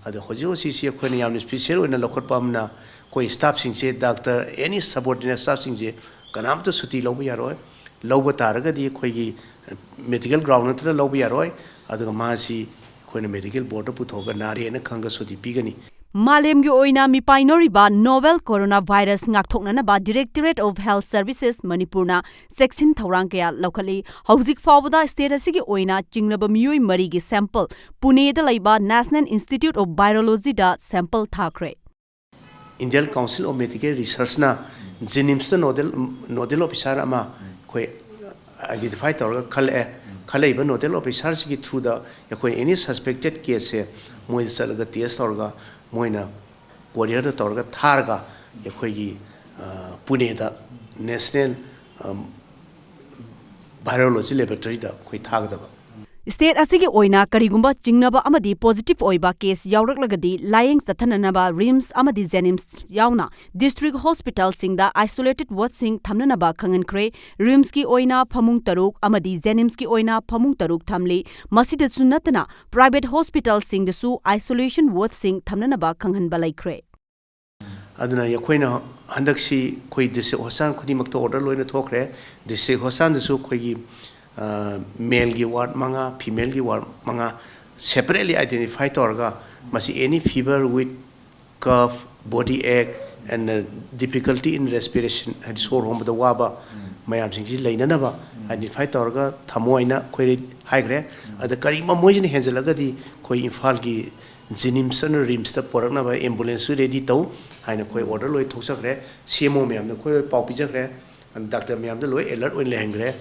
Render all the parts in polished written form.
adu hojo si si khoi na yam special oina lokhot pamna koi staff sing se doctor any subordinate staff sing je kanam to suti lobu yaroi lobu taraga di khoi gi medical ground na lobu yaroi adu ma si khoi na medical board pu thoga nari na khanga suti pigani Malem gi oina meepainariba novel coronavirus ngakthoknaba Directorate of Health Services Manipurna cheksin thourang kaya loukhatli hauzik fawbada state asigi oina chingnaba meeoi mari gi sample Pune da laiba National Institute of Virology da sample thakre Indian Council of Medical Research na GNIMS nodal officer ama koi identify torga khalaiba nodal officer gi through the koi any suspected case moi salaga test torga moina courier da torga tharga koi gi Pune da National Virology Laboratory da koi thagdaba State asigi oina karigumba chingnaba amadi positive oiba case yauraklagadi lying sathananaba rims amadi jenims yauna district hospital singda isolated ward sing thamnanaba khangankre rims ki oina phamung taruk amadi jenims ki oina phamung taruk thamli masida sunatna private hospital singda su isolation ward sing thamnanaba khanghanba laikre aduna yakoina handaksi koi district hospital khudi makto order loina thokre district hospital su koi male ki ward manga female ki ward manga separately identify torga masi any fever with cough body ache and difficulty in respiration and sore home the waba mayam sing ji leina na ba identify torga thamoina khoi haigre ada kari ma moijin henjalaga di khoi imphal ki GNIMS and rims ta porakna ba ambulance ready tau haina khoi order loi thosakre CMO mayam na khoi pau pijakre doctor mayam da loi alert oin lehangre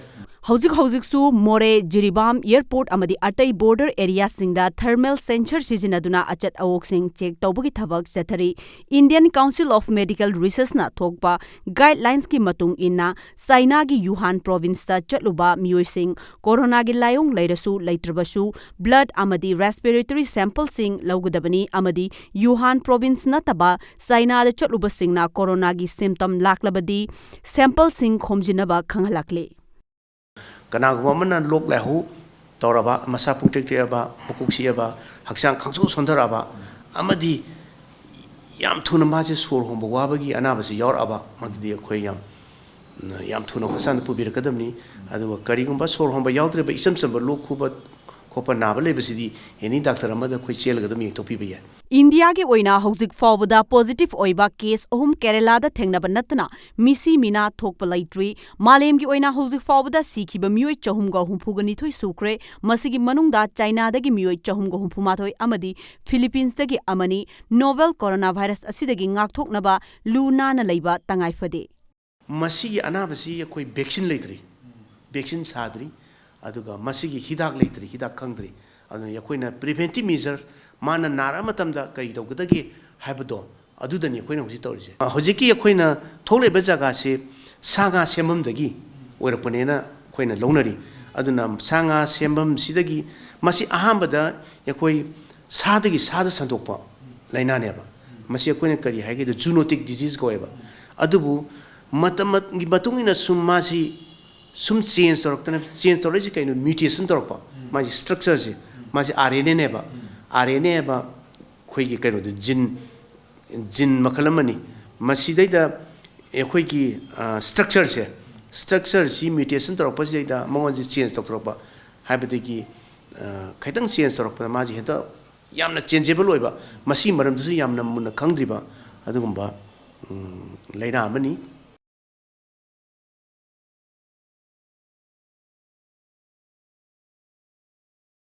Hauzik su more jiribam airport amadi atai border area singda thermal sensor sizinaduna achat awok sing check tawbagi thabak sathari Indian Council of Medical Research na thokpa guidelines ki matung inna China gi Wuhan province ta chatluba meeoi sing corona gi layong leirasu leitrabasu blood amadi respiratory sample sing lawgudabani amadi Wuhan province na taba China da chatluba singna corona gi symptom laklabadi sample sing khomjinaba khanghalakle Kanagumana lok lahu toraba masa putek ba pukuksi ba haksang khangsu sondaraba amadi yam thuna ma je sor homba wabagi anabasi yor aba maddi khoi yam thuna hasan pubir kadamni adu karigumba sor homba yawdre ba isam sam lok khuba khopa naba lebasidi any doctor amada khoi chel gadam yek topi ba indiagi oina hauzik fawbada positive oiba case ahum Kerala da thengnaba natna misi mina thokpa laitri Malem gi oina hauzik fawbada sikhiba meeoi chahum ga humphugani thoi sukre masigi manungda China dagi meeoi chahum ga humphuma thoi amadi Philippines dagi amani novel coronavirus asidagi ngakthoknaba luna na leiba tangai fade masigi anabasi khoi vaccine leitri vaccine sadri aduga masigi hidak leitri hidak khangdri adu yakoina preventive measure mana nara matamda kari tawgdagi haibado adudani akoina hoji tawrise hojiki akoina tholeba jaga se sanga sembamdagi oirapanena akoina launari aduna sanga sembam sidagi masi ahambada yakoi sadagi sada sandokpa laina neba masi akoina kari haige the zoonotic disease goeba adubu matamat gi batungina sumasi sum change toriji kaino mutation torpa masi structure se masi RNA neba RNA ba khoi gi kaino de jin makalamani masidaida khoi gi structure si mutation torpa sidaida mongon ji change torpa haibadagi khaitang change torpa maji heda yamna changeable oiba masi maram du yamna mun khangdriba adugumba laina amani